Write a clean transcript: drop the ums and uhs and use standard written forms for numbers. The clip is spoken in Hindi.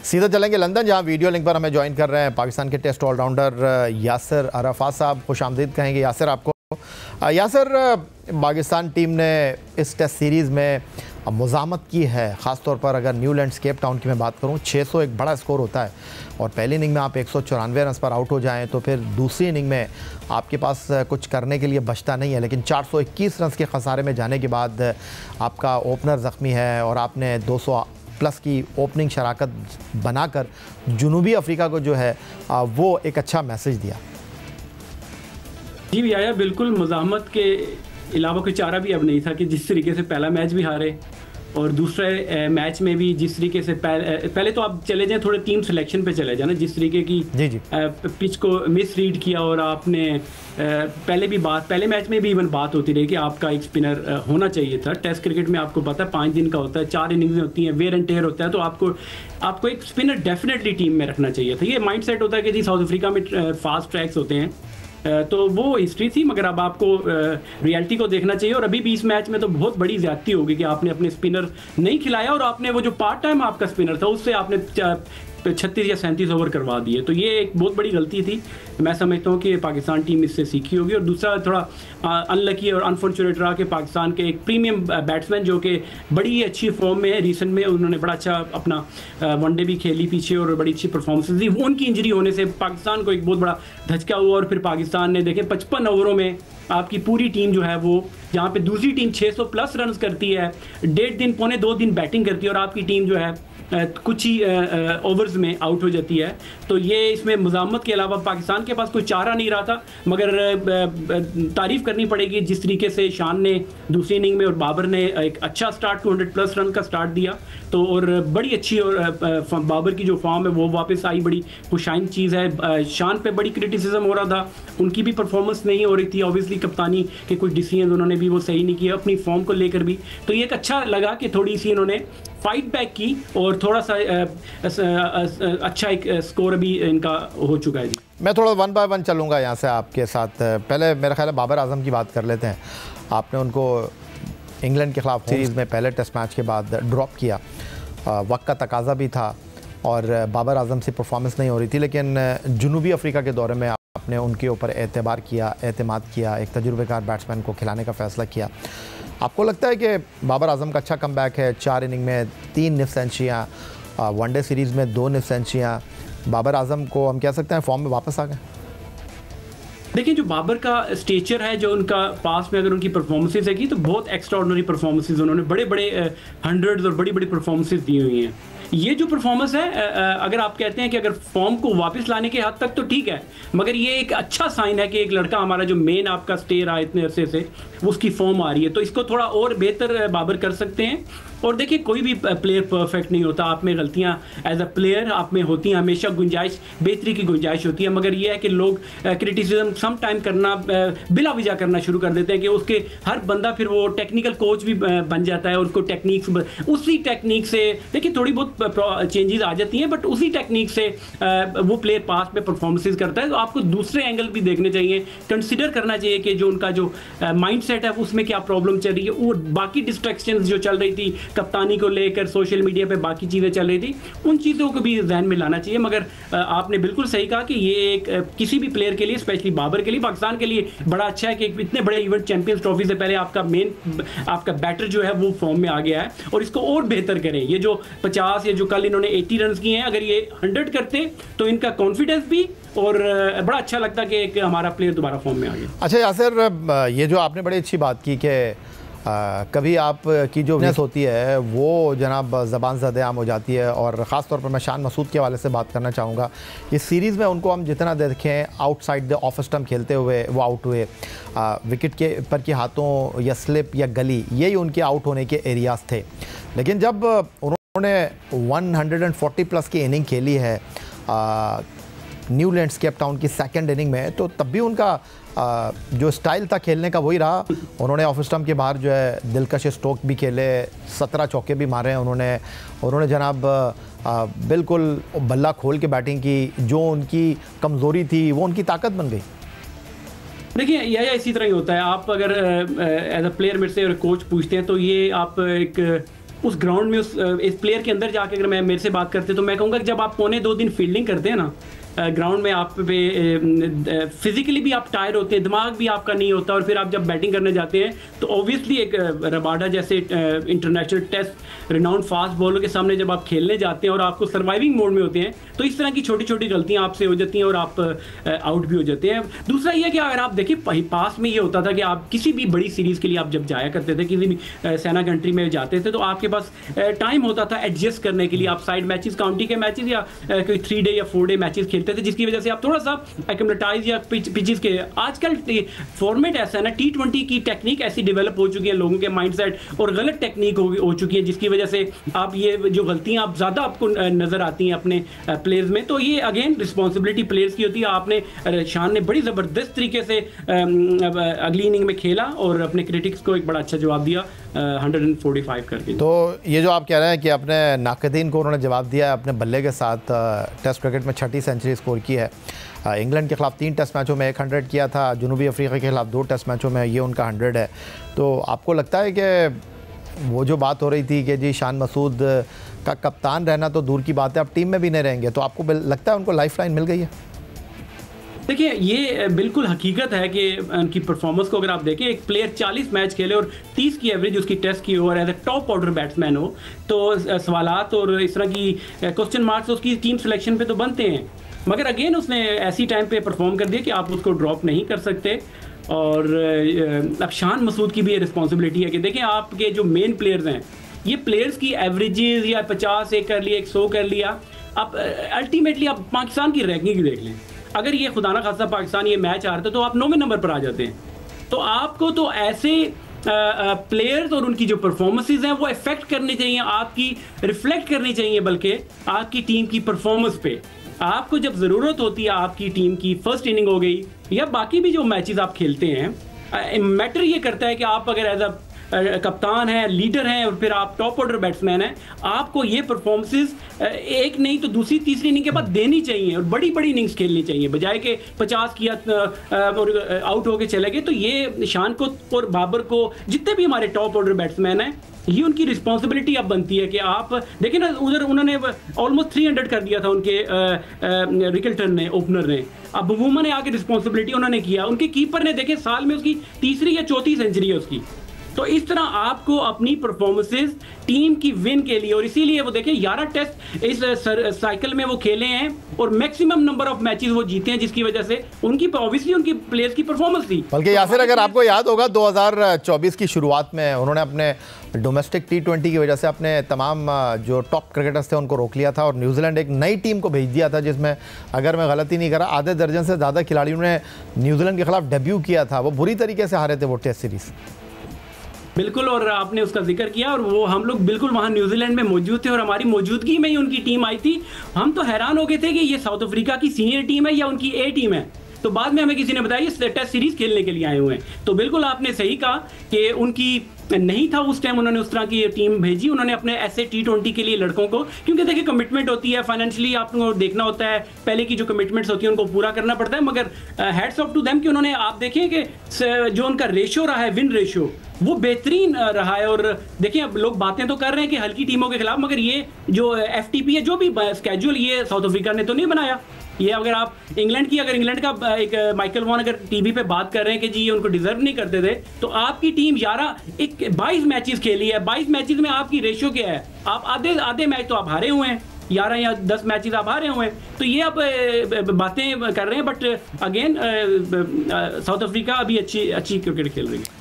सीधा चलेंगे लंदन, जहां वीडियो लिंक पर हमें ज्वाइन कर रहे हैं पाकिस्तान के टेस्ट ऑलराउंडर यासिर अरफात साहब। खुशामदीद कहेंगे यासिर आपको। यासिर, पाकिस्तान टीम ने इस टेस्ट सीरीज़ में मुज़ामत की है, ख़ास तौर पर अगर न्यूलैंड्स केप टाउन की मैं बात करूं। 600 एक बड़ा स्कोर होता है और पहली इनिंग में आप 194 रन पर आउट हो जाएं तो फिर दूसरी इनिंग में आपके पास कुछ करने के लिए बचता नहीं है। लेकिन 421 रन के खसारे में जाने के बाद आपका ओपनर ज़ख्मी है और आपने 200 प्लस की ओपनिंग शराकत बनाकर जनूबी अफ्रीका को जो है वो एक अच्छा मैसेज दिया। जी भैया, बिल्कुल मुज़ाहमत के अलावा कोई चारा भी अब नहीं था कि जिस तरीके से पहला मैच भी हारे और दूसरे मैच में भी जिस तरीके से पहले तो आप चले जाएं थोड़े टीम सिलेक्शन पे चले जाए ना, जिस तरीके की पिच को मिस रीड किया और आपने पहले मैच में भी इवन बात होती रही कि आपका एक स्पिनर होना चाहिए था। टेस्ट क्रिकेट में आपको पता है 5 दिन का होता है, 4 इनिंग्स होती हैं, वेयर एंड टेयर होता है, तो आपको एक स्पिनर डेफिनेटली टीम में रखना चाहिए था। ये माइंड सेट होता है कि जी साउथ अफ्रीका में फास्ट ट्रैक्स होते हैं, तो वो हिस्ट्री थी, मगर अब आपको रियलिटी को देखना चाहिए। और अभी भी इस मैच में तो बहुत बड़ी ज्यादती होगी कि आपने अपने स्पिनर नहीं खिलाया और आपने वो जो पार्ट टाइम आपका स्पिनर था उससे आपने 36 या 37 ओवर करवा दिए, तो ये एक बहुत बड़ी गलती थी। मैं समझता हूँ कि पाकिस्तान टीम इससे सीखी होगी। और दूसरा थोड़ा अनलकी और अनफॉर्चुनेट रहा कि पाकिस्तान के एक प्रीमियम बैट्समैन जो कि बड़ी ही अच्छी फॉर्म में है, रिसेंट में उन्होंने बड़ा अच्छा अपना वनडे भी खेली पीछे और बड़ी अच्छी परफॉर्मेंस दी, उनकी इंजरी होने से पाकिस्तान को एक बहुत बड़ा धचका हुआ। और फिर पाकिस्तान ने देखे 55 ओवरों में आपकी पूरी टीम जो है वो, जहाँ पे दूसरी टीम 600 प्लस रन करती है, 1.5 दिन पौने 2 दिन बैटिंग करती है और आपकी टीम जो है कुछ ही ओवर्स में आउट हो जाती है। तो ये इसमें मुज़ामत के अलावा पाकिस्तान के पास कोई चारा नहीं रहा था। मगर तारीफ़ करनी पड़ेगी जिस तरीके से शान ने दूसरी इनिंग में और बाबर ने एक अच्छा स्टार्ट 200 प्लस रन का स्टार्ट दिया, तो और बड़ी अच्छी और बाबर की जो फॉर्म है वो वापस आई, बड़ी खुशाइन चीज़ है। शान पे बड़ी क्रिटिसिज्म हो रहा था, उनकी भी परफॉर्मेंस नहीं हो रही थी, ऑब्वियसली कप्तानी के कुछ डिसीजन उन्होंने भी वो सही नहीं किया अपनी फॉर्म को लेकर भी। तो ये एक अच्छा लगा कि थोड़ी सी इन्होंने फाइट बैक की और थोड़ा सा अच्छा एक स्कोर अभी इनका हो चुका है। जी मैं थोड़ा 1 बाय 1 चलूँगा यहाँ से आपके साथ। पहले मेरा ख्याल है बाबर आजम की बात कर लेते हैं। आपने उनको इंग्लैंड के ख़िलाफ़ सीरीज़ में पहले टेस्ट मैच के बाद ड्रॉप किया, वक्त का तकाजा भी था और बाबर आजम से परफॉर्मेंस नहीं हो रही थी, लेकिन जनूबी अफ्रीका के दौरे में आपने उनके ऊपर एतमाद किया, एक तजुर्बेकार बैट्समैन को खिलाने का फ़ैसला किया। आपको लगता है कि बाबर आजम का अच्छा कमबैक है? 4 इनिंग में 3 निफ सेंचुरियाँ, वनडे सीरीज़ में 2 निफ सेंचुरियाँ, बाबर आजम को हम कह सकते हैं फॉर्म में वापस आ गए? देखिए, जो बाबर का स्टेचर है, जो उनका पास में अगर उनकी परफॉर्मेंसेज है की तो बहुत एक्स्ट्राऑर्डिनरी परफॉर्मेंसेज उन्होंने बड़े बड़े हंड्रेड्स और बड़ी बड़ी परफॉर्मेंसेज दी हुई हैं। ये जो परफॉर्मेंस है, अगर आप कहते हैं कि अगर फॉर्म को वापस लाने के हद तक तो ठीक है, मगर ये एक अच्छा साइन है कि एक लड़का हमारा जो मेन आपका स्टे रहा इतने अरसे से वो उसकी फॉर्म आ रही है, तो इसको थोड़ा और बेहतर बाबर कर सकते हैं। और देखिए, कोई भी प्लेयर परफेक्ट नहीं होता, आप में गलतियां एज अ प्लेयर आप में होती हैं, हमेशा गुंजाइश, बेहतरी की गुंजाइश होती है। मगर ये है कि लोग क्रिटिसिज्म सम टाइम करना बिला वजह करना शुरू कर देते हैं कि उसके हर बंदा फिर वो टेक्निकल कोच भी बन जाता है और उसको टेक्निक्स, उसी टेक्निक से देखिए थोड़ी बहुत चेंजेस आ जाती हैं, बट उसी टेक्निक से वो प्लेयर पास में परफॉर्मेंसेज करता है। तो आपको दूसरे एंगल भी देखने चाहिए, कंसिडर करना चाहिए कि जो उनका जो माइंड सेट है उसमें क्या प्रॉब्लम चल रही है। और बाकी डिस्ट्रैक्शंस जो चल रही थी कप्तानी को लेकर, सोशल मीडिया पे बाकी चीज़ें चल रही थी, उन चीज़ों को भी ध्यान में लाना चाहिए। मगर आपने बिल्कुल सही कहा कि ये एक किसी भी प्लेयर के लिए, स्पेशली बाबर के लिए, पाकिस्तान के लिए बड़ा अच्छा है कि इतने बड़े इवेंट चैंपियंस ट्रॉफी से पहले आपका बैटर जो है वो फॉर्म में आ गया है और इसको और बेहतर करें। ये जो 50 या जो कल इन्होंने 80 रन किए हैं, अगर ये 100 करते तो इनका कॉन्फिडेंस भी और बड़ा अच्छा लगता कि एक हमारा प्लेयर दोबारा फॉर्म में आ गया। अच्छा यासिर, ये जो आपने बड़ी अच्छी बात की कि कभी आप की जो वीकनेस होती है वो जनाब ज़बान से ज़्यादा आम हो जाती है, और ख़ास तौर पर मैं शान मसूद के हवाले से बात करना चाहूँगा। इस सीरीज़ में उनको हम जितना देखें आउटसाइड द ऑफ स्टंप खेलते हुए वो आउट हुए, विकेट के पर के हाथों या स्लिप या गली, यही उनके आउट होने के एरियाज़ थे। लेकिन जब उन्होंने 140 प्लस की इनिंग खेली है न्यूलैंड्स केप टाउन की सेकंड इनिंग में, तो तब भी उनका जो स्टाइल था खेलने का वही रहा। उन्होंने ऑफ स्टंप के बाहर जो है दिलकश स्ट्रोक भी खेले, 17 चौके भी मारे उन्होंने जनाब बिल्कुल बल्ला खोल के बैटिंग की। जो उनकी कमज़ोरी थी वो उनकी ताकत बन गई। देखिए, यह इसी तरह ही होता है। आप अगर एज अ प्लेयर मेरे से कोच पूछते हैं तो ये आप एक उस ग्राउंड में इस प्लेयर के अंदर जाके अगर मैं मेरे से बात करते तो मैं कहूँगा कि जब आप पौने 2 दिन फील्डिंग करते हैं ना, ग्राउंड में आप पे फिजिकली भी आप टायर होते हैं, दिमाग भी आपका नहीं होता, और फिर आप जब बैटिंग करने जाते हैं तो ऑब्वियसली एक रबाडा जैसे international test renowned fast bowler के सामने जब आप खेलने जाते हैं और आपको सर्वाइविंग मोड में होते हैं तो इस तरह की छोटी छोटी गलतियां आपसे हो जाती हैं और आप आउट भी हो जाते हैं। दूसरा ये कि अगर आप देखिए पास में ये होता था कि आप किसी भी बड़ी सीरीज़ के लिए आप जब जाया करते थे, किसी भी सेना कंट्री में जाते थे, तो आपके पास टाइम होता था एडजस्ट करने के लिए। आप साइड मैचेस, काउंटी के मैचेस या कोई 3 डे या 4 डे मैचेस खेलते थे, जिसकी वजह से आप थोड़ा सा एक्यूमुलेटाइज या पिचेस के, आजकल फॉर्मेट ऐसा है ना, T20 की टेक्निक ऐसी डेवलप हो चुकी है, लोगों के माइंडसेट और गलत टेक्निक हो चुकी है, जिसकी वजह से आप ये जो गलतियां आप ज़्यादा आपको नज़र आती हैं अपने प्लेयर्स में। तो ये अगेन रिस्पॉन्सिबिलिटी प्लेयर्स की होती है। आपने शान ने बड़ी ज़बरदस्त तरीके से अगली इनिंग में खेला और अपने क्रिटिक्स को एक बड़ा अच्छा जवाब दिया, 145 कर दिया। तो ये जो आप कह रहे हैं कि अपने नाकदीन को उन्होंने जवाब दिया है, अपने बल्ले के साथ टेस्ट क्रिकेट में 6ठी सेंचुरी स्कोर की है। इंग्लैंड के खिलाफ 3 टेस्ट मैचों में 100 किया था, जनूबी अफ्रीका के खिलाफ 2 टेस्ट मैचों में ये उनका 100 है। तो आपको लगता है कि वो जो बात हो रही थी कि जी शान मसूद का कप्तान रहना तो दूर की बात है, अब टीम में भी नहीं रहेंगे, तो आपको लगता है उनको लाइफ लाइन मिल गई है? देखिए, ये बिल्कुल हकीकत है कि उनकी परफॉर्मेंस को अगर आप देखें, एक प्लेयर 40 मैच खेले और 30 की एवरेज उसकी टेस्ट की over as a top order batsman हो, तो सवालात और इस तरह की क्वेश्चन मार्क्स उसकी टीम सिलेक्शन पे तो बनते हैं। मगर अगेन उसने ऐसी टाइम पे परफॉर्म कर दिया कि आप उसको ड्रॉप नहीं कर सकते। और अब शान मसूद की भी ये रिस्पॉन्सिबिलिटी है कि देखें, आपके जो मेन प्लेयर्स हैं, ये प्लेयर्स की एवरेजेस या 50 एक कर लिया, 100 कर लिया, अब अल्टीमेटली आप पाकिस्तान की रैंकिंग देख लें। अगर ये खुदा ना खासा पाकिस्तान ये मैच आ रहा था तो आप 9वें नंबर पर आ जाते हैं। तो आपको तो ऐसे प्लेयर्स और उनकी जो परफॉर्मेंसेज हैं वो इफेक्ट करनी चाहिए, आपकी रिफ्लेक्ट करनी चाहिए, बल्कि आपकी टीम की परफॉर्मेंस पे। आपको जब ज़रूरत होती है आपकी टीम की, फर्स्ट इनिंग हो गई या बाकी भी जो मैचेस आप खेलते हैं, मैटर ये करता है कि आप अगर एज अ कप्तान है, लीडर हैं और फिर आप टॉप ऑर्डर बैट्समैन हैं, आपको ये परफॉर्मेंसेस एक नहीं तो दूसरी तीसरी इनिंग के बाद देनी चाहिए और बड़ी बड़ी इनिंग्स खेलनी चाहिए, बजाय के 50 किया और आउट होके चले गए। तो ये शान को और बाबर को, जितने भी हमारे टॉप ऑर्डर बैट्समैन हैं, ये उनकी रिस्पॉन्सिबिलिटी अब बनती है कि आप देखिए ना, उधर उन्होंने ऑलमोस्ट 300 कर दिया था उनके रिकल्टन ने, ओपनर ने। अब वुमन ने आके रिस्पॉन्सिबिलिटी उन्होंने किया, उनके कीपर ने देखे साल में उसकी 3री या 4थी सेंचुरी है उसकी। तो इस तरह आपको अपनी परफॉर्मेंसेस टीम की विन के लिए, और इसीलिए वो देखें 11 टेस्ट इस साइकिल में वो खेले हैं और मैक्सिमम नंबर ऑफ मैचेस वो जीते हैं, जिसकी वजह से उनकी ऑब्वियसली उनकी प्लेयर्स की परफॉर्मेंस थी। बल्कि यासिर, अगर आपको याद होगा 2024 की शुरुआत में उन्होंने अपने डोमेस्टिक T20 की वजह से अपने तमाम जो टॉप क्रिकेटर्स थे उनको रोक लिया था और न्यूजीलैंड एक नई टीम को भेज दिया था, जिसमें अगर मैं गलती नहीं करा आधे दर्जन से ज़्यादा खिलाड़ियों ने न्यूजीलैंड के खिलाफ डेब्यू किया था। वो बुरी तरीके से हारे थे वो टेस्ट सीरीज़। बिल्कुल, और आपने उसका जिक्र किया और वो हम लोग बिल्कुल वहाँ न्यूजीलैंड में मौजूद थे और हमारी मौजूदगी में ही उनकी टीम आई थी। हम तो हैरान हो गए थे कि ये साउथ अफ्रीका की सीनियर टीम है या उनकी ए टीम है। तो बाद में हमें किसी ने बताया ये टेस्ट सीरीज खेलने के लिए आए हुए हैं। तो बिल्कुल आपने सही कहा कि उनकी नहीं था उस टाइम उन्होंने उस तरह की टीम भेजी, उन्होंने अपने ऐसे T20 के लिए लड़कों को, क्योंकि देखिए कमिटमेंट होती है, फाइनेंशियली आपको देखना होता है, पहले की जो कमिटमेंट्स होती है उनको पूरा करना पड़ता है। मगर हैट्स ऑफ टू देम कि उन्होंने, आप देखें कि जो उनका रेशो रहा है, विन रेशो, वो बेहतरीन रहा है। और देखिए अब लोग बातें तो कर रहे हैं कि हल्की टीमों के खिलाफ, मगर ये जो FTP है, जो भी स्केड्यूल, ये साउथ अफ्रीका ने तो नहीं बनाया। ये अगर आप इंग्लैंड की, अगर इंग्लैंड का एक माइकल वॉन अगर टीवी पे बात कर रहे हैं कि जी ये उनको डिजर्व नहीं करते थे, तो आपकी टीम 22 मैचेस खेली है, 22 मैचेस में आपकी रेशियो क्या है? आप आधे मैच तो आप हारे हुए हैं, 11 या 10 मैचेस आप हारे हुए हैं। तो ये आप बातें कर रहे हैं, बट अगेन साउथ अफ्रीका अभी अच्छी क्रिकेट खेल रही है।